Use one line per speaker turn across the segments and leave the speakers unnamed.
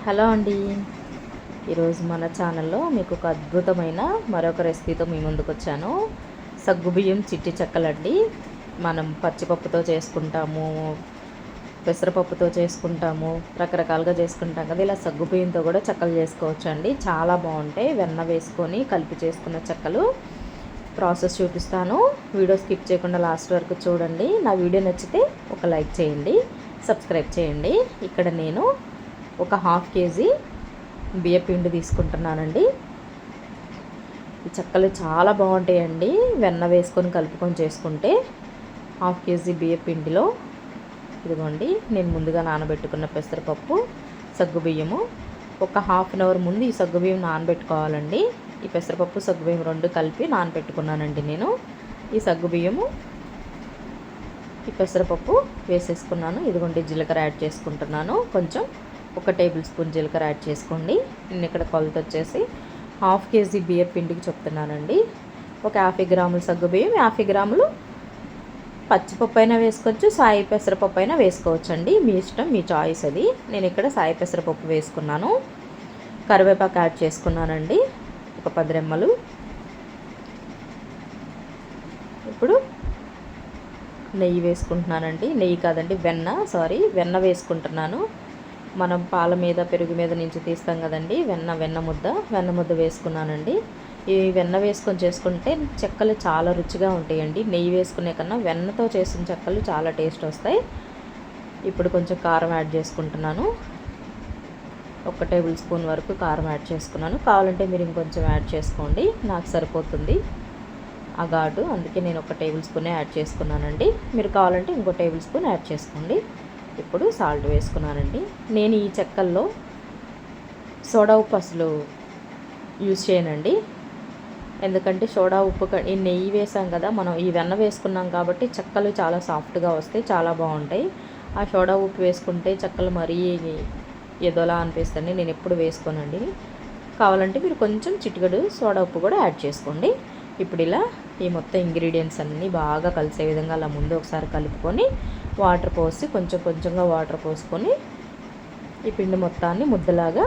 Hello అండి. ఈరోజు మన ఛానల్లో మీకు ఒక అద్భుతమైన మరొక రెసిపీతో మీ ముందుకు వచ్చాను. సగ్గుబియ్యం చిట్టి చెక్కలండి. మనం పచ్చిపప్పుతో చేసుకుంటాము, పెసరపప్పుతో చేసుకుంటాము, రకరకాలుగా చేసుకుంటాం కదా. ఇలా సగ్గుబియ్యంతో కూడా చెక్కలు చేసుకోవచ్చు అండి. చాలా బాగుంటాయి. వెన్న వేసుకొని కలిపి చేసుకున్న చెక్కలు ప్రాసెస్ చూపిస్తాను. వీడియో స్కిప్ చేయకుండా లాస్ట్ వరకు చూడండి. నా వీడియో నచ్చితే ఒక లైక్ చేయండి, సబ్స్క్రైబ్ చేయండి. ఇక్కడ నేను ఒక 1/2 కేజీ బియ్యపిండి తీసుకుంటున్నానండి. ఈ చెక్కలు చాలా బాగుంటాయండి. వెన్న వేసుకొని కలుపుకొని చేసుకుంటే 1/2 కేజీ బియ్యపిండిలో ఇదిగోండి, నేను ముందుగా నానబెట్టుకున్న పెసరపప్పు, సగ్గుబియ్యము. ఒక 1/2 అవర్ ముందు ఈ సగ్గుబియ్యం నానబెట్టుకోవాలండి. ఈ పెసరపప్పు సగ్గుబియ్యం రెండు కలిపి నానబెట్టుకున్నానండి నేను. ఈ సగ్గుబియ్యము, ఈ పెసరపప్పు వేసేసుకున్నాను. ఇదిగోండి, జీలకర్ర యాడ్ చేసుకుంటున్నాను. కొంచెం 1 టేబుల్ స్పూన్ జీలకర్ర యాడ్ చేసుకోండి. నేను ఇక్కడ కొలత వచ్చేసి 1/2 కేజీ బియ్యం పిండికి చెప్తున్నానండి. ఒక 50 గ్రాముల సగ్గుబియ్యం, 50 గ్రాములు పచ్చిపప్పు అయినా వేసుకోవచ్చు, సాయి పెసరపప్పు అయినా వేసుకోవచ్చు అండి. మీ ఇష్టం, మీ చాయిస్ అది. నేను ఇక్కడ సాయి పెసరపప్పు వేసుకున్నాను. కరివేపాకు యాడ్ చేసుకున్నానండి, ఒక 10 రెమ్మలు. ఇప్పుడు నెయ్యి వేసుకుంటున్నానండి. నెయ్యి కాదండి, వెన్న వేసుకుంటున్నాను. మనం పాల మీద, పెరుగు మీద నుంచి తీస్తాం కదండి వెన్న ముద్ద వేసుకున్నానండి. ఈ వెన్న వేసుకొని చేసుకుంటే చెక్కలు చాలా రుచిగా ఉంటాయండి. నెయ్యి వేసుకునే కన్నా వెన్నతో చేసిన చెక్కలు చాలా టేస్ట్ వస్తాయి. ఇప్పుడు కొంచెం కారం యాడ్ చేసుకుంటున్నాను. 1 టేబుల్ స్పూన్ వరకు కారం యాడ్ చేసుకున్నాను. కావాలంటే మీరు ఇంకొంచెం యాడ్ చేసుకోండి, నాకు సరిపోతుంది ఆ ఘాటు. అందుకే నేను 1 టేబుల్ స్పూనే యాడ్ చేసుకున్నానండి. మీరు కావాలంటే ఇంకో టేబుల్ స్పూన్ యాడ్ చేసుకోండి. ఇప్పుడు సాల్ట్ వేసుకున్నానండి. నేను ఈ చెక్కల్లో సోడా ఉప్పు అసలు యూజ్ చేయనండి. ఎందుకంటే సోడా ఉప్పు ఈ నెయ్యి వేసాం కదా, మనం ఈ వెన్న వేసుకున్నాం కాబట్టి చెక్కలు చాలా సాఫ్ట్గా వస్తాయి, చాలా బాగుంటాయి. ఆ సోడా ఉప్పు వేసుకుంటే చెక్కలు మరీ ఏదోలా అనిపిస్తుంది. నేను ఎప్పుడు వేసుకోనండి. కావాలంటే మీరు కొంచెం చిటికెడు సోడా ఉప్పు కూడా యాడ్ చేసుకోండి. ఇప్పుడు ఇలా ఈ మొత్తం ఇంగ్రీడియంట్స్ అన్నీ బాగా కలిసే విధంగా అలా ముందు ఒకసారి కలుపుకొని వాటర్ పోసి కొంచెంగా వాటర్ పోసుకొని ఈ పిండి మొత్తాన్ని ముద్దలాగా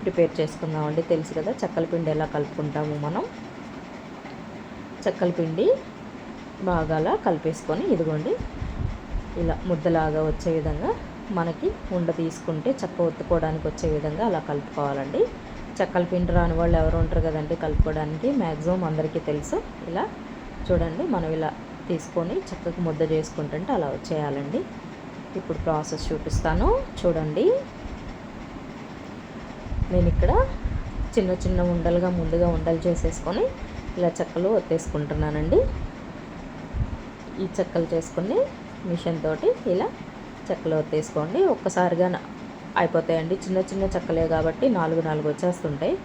ప్రిపేర్ చేసుకుందామండి. తెలుసు కదా చెక్కల పిండి ఎలా కలుపుకుంటాము మనం. చెక్కల పిండి బాగా అలా కలిపేసుకొని ఇదిగోండి, ఇలా ముద్దలాగా వచ్చే విధంగా మనకి ఉండ తీసుకుంటే చెక్క ఒత్తుకోవడానికి వచ్చే విధంగా అలా కలుపుకోవాలండి. చెక్కల పిండి రాని వాళ్ళు ఎవరు ఉంటారు కదండి కలుపుకోవడానికి, మ్యాక్సిమం అందరికీ తెలుసు. ఇలా చూడండి, మనం ఇలా తీసుకొని చక్కగా ముద్ద చేసుకుంటుంటే అలా వచ్చేయాలండి. ఇప్పుడు ప్రాసెస్ చూపిస్తాను చూడండి. నేను ఇక్కడ చిన్న ఉండలుగా ముందుగా ఉండలు చేసేసుకొని ఇలా చెక్కలు ఒత్తేసుకుంటున్నానండి. ఈ చెక్కలు చేసుకుని మిషన్ తోటి ఇలా చెక్కలు ఒత్తేసుకోండి. ఒక్కసారిగా అయిపోతాయండి. చిన్న చెక్కలే కాబట్టి 4 వచ్చేస్తుంటాయి.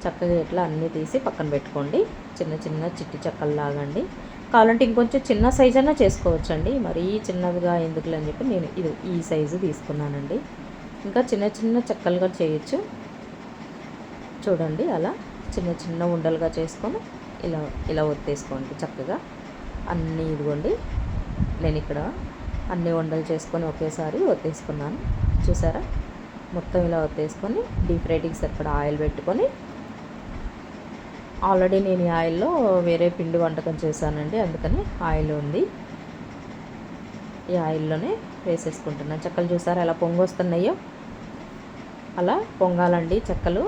చక్కగా ఇట్లా అన్నీ తీసి పక్కన పెట్టుకోండి. చిన్న చిట్టి చెక్కలు లాగండి. కావాలంటే ఇంకొంచెం చిన్న సైజు అయినా చేసుకోవచ్చండి. మరీ చిన్నవిగా ఎందుకులే అని చెప్పి నేను ఈ సైజు తీసుకున్నానండి. ఇంకా చిన్న చెక్కలుగా చేయొచ్చు. చూడండి, అలా చిన్న ఉండలుగా చేసుకొని ఇలా ఒత్తేసుకోండి చక్కగా అన్నీ. ఇదిగోండి, నేను ఇక్కడ అన్ని ఉండలు చేసుకొని ఒకేసారి ఒత్తేసుకున్నాను. చూసారా, మొత్తం ఇలా ఒత్తేసుకొని డీప్ ఫ్రైకి సరిపడా ఆయిల్ పెట్టుకొని, ఆల్రెడీ నేను ఈ ఆయిల్లో వేరే పిండి వంటకం చేశానండి, అందుకని ఆయిల్ ఉంది. ఈ ఆయిల్లోనే వేసేసుకుంటున్నాను. చెక్కలు చూసారా ఎలా పొంగి వస్తున్నాయో, అలా పొంగాలండి చెక్కలు,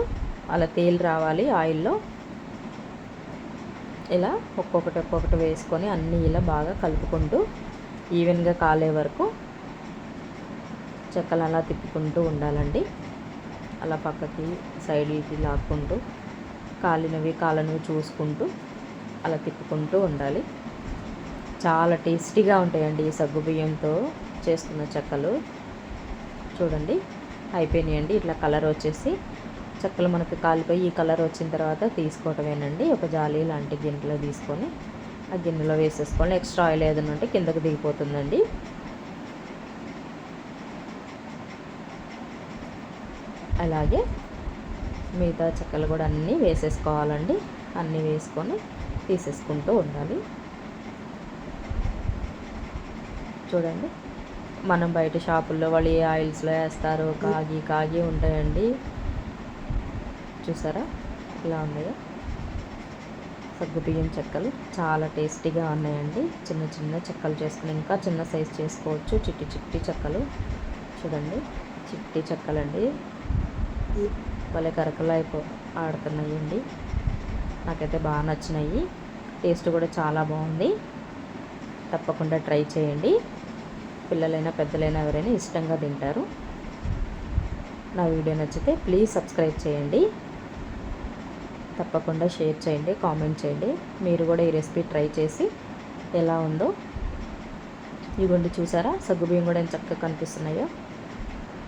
అలా తేలి రావాలి ఆయిల్లో. ఇలా ఒక్కొక్కటి వేసుకొని అన్నీ ఇలా బాగా కలుపుకుంటూ ఈవెన్గా కాలే వరకు చెక్కలు అలా తిప్పుకుంటూ ఉండాలండి. అలా పక్కకి సైడ్కి లాక్కుంటూ కాలినవి చూసుకుంటూ అలా తిప్పుకుంటూ ఉండాలి. చాలా టేస్టీగా ఉంటాయండి ఈ సగ్గుబియ్యంతో చేసుకున్న చెక్కలు. చూడండి, అయిపోయినాయండి. ఇట్లా కలర్ వచ్చేసి చెక్కలు మనకు కాలిపోయి ఈ కలర్ వచ్చిన తర్వాత తీసుకోవటమేనండి. ఒక జాలి లాంటి గిన్నెలో తీసుకొని ఆ గిన్నెలో వేసేసుకోండి. ఎక్స్ట్రా ఆయిల్ ఏదైనా ఉంటే కిందకు దిగిపోతుందండి. అలాగే మిగతా చెక్కలు కూడా అన్నీ వేసేసుకోవాలండి. అన్నీ వేసుకొని తీసేసుకుంటూ ఉండాలి. చూడండి, మనం బయట షాపుల్లో వాళ్ళు ఏ ఆయిల్స్లో వేస్తారో కాగి కాగి ఉంటాయండి. చూసారా ఇలా ఉన్నాయో సగ్గుబియ్యం చెక్కలు. చాలా టేస్టీగా ఉన్నాయండి. చిన్న చిన్న చెక్కలు చేసుకుని ఇంకా చిన్న సైజ్ చేసుకోవచ్చు. చిట్టి చిట్టి చెక్కలు చూడండి, చిట్టి చెక్కలండి. భలే ఆడుతున్నాయండి. నాకైతే బాగా నచ్చినాయి. టేస్ట్ కూడా చాలా బాగుంది. తప్పకుండా ట్రై చేయండి. పిల్లలైనా పెద్దలైనా ఎవరైనా ఇష్టంగా తింటారు. నా వీడియో నచ్చితే ప్లీజ్ సబ్స్క్రైబ్ చేయండి. తప్పకుండా షేర్ చేయండి, కామెంట్ చేయండి. మీరు కూడా ఈ రెసిపీ ట్రై చేసి ఎలా ఉందో ఇదిగోండి. చూసారా సగ్గుబియ్యం కూడా ఎంత చక్కగా కనిపిస్తున్నాయో.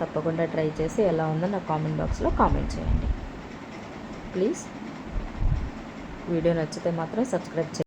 తప్పకుండా ట్రై చేసి ఎలా ఉందో నా కామెంట్ బాక్స్లో కామెంట్ చేయండి. ప్లీజ్ వీడియో నచ్చితే మాత్రం సబ్స్క్రైబ్ చేయండి.